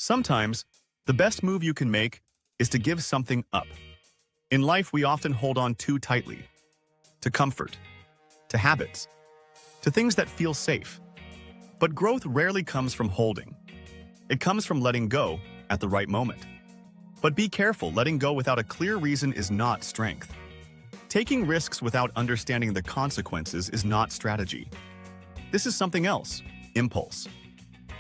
Sometimes, the best move you can make is to give something up. In life, we often hold on too tightly to comfort, to habits, to things that feel safe. But growth rarely comes from holding. It comes from letting go at the right moment. But be careful, letting go without a clear reason is not strength. Taking risks without understanding the consequences is not strategy. This is something else, impulse.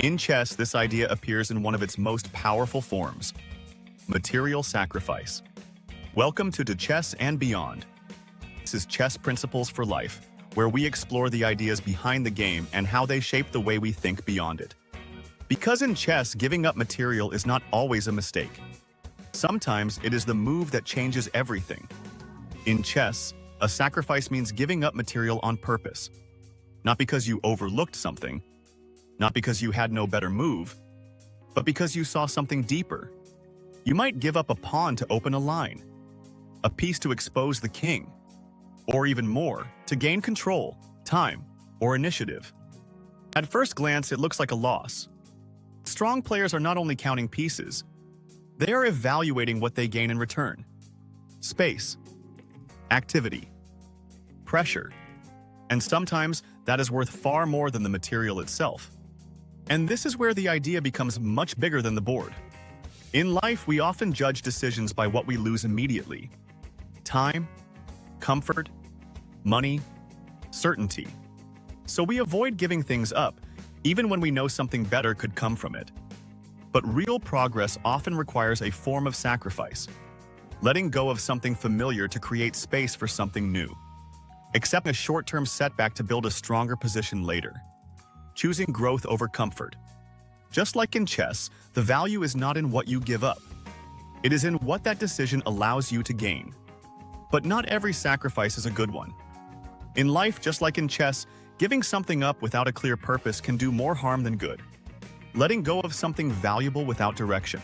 In chess, this idea appears in one of its most powerful forms, material sacrifice. Welcome to Chess and Beyond. This is Chess Principles for Life, where we explore the ideas behind the game and how they shape the way we think beyond it. Because in chess, giving up material is not always a mistake. Sometimes it is the move that changes everything. In chess, a sacrifice means giving up material on purpose. Not because you overlooked something, not because you had no better move, but because you saw something deeper. You might give up a pawn to open a line, a piece to expose the king, or even more, to gain control, time, or initiative. At first glance, it looks like a loss. Strong players are not only counting pieces, they are evaluating what they gain in return. Space, activity, pressure, and sometimes that is worth far more than the material itself. And this is where the idea becomes much bigger than the board. In life, we often judge decisions by what we lose immediately: time, comfort, money, certainty. So we avoid giving things up, even when we know something better could come from it. But real progress often requires a form of sacrifice, letting go of something familiar to create space for something new, accepting a short-term setback to build a stronger position later, choosing growth over comfort. Just like in chess, the value is not in what you give up. It is in what that decision allows you to gain. But not every sacrifice is a good one. In life, just like in chess, giving something up without a clear purpose can do more harm than good. Letting go of something valuable without direction.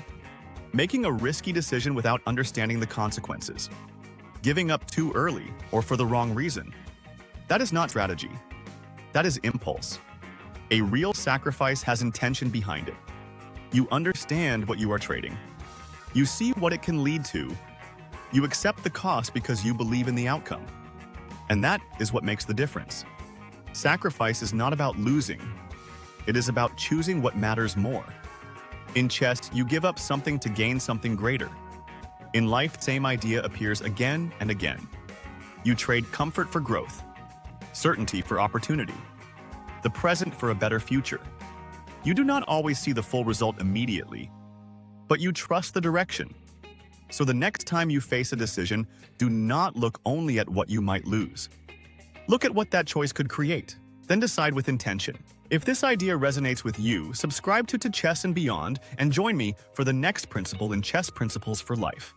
Making a risky decision without understanding the consequences. Giving up too early or for the wrong reason. That is not strategy. That is impulse. A real sacrifice has intention behind it. You understand what you are trading. You see what it can lead to. You accept the cost because you believe in the outcome. And that is what makes the difference. Sacrifice is not about losing. It is about choosing what matters more. In chess, you give up something to gain something greater. In life, same idea appears again and again. You trade comfort for growth, certainty for opportunity, the present for a better future. You do not always see the full result immediately, but you trust the direction. So the next time you face a decision, do not look only at what you might lose. Look at what that choice could create, then decide with intention. If this idea resonates with you, subscribe to Chess and Beyond and join me for the next principle in Chess Principles for Life.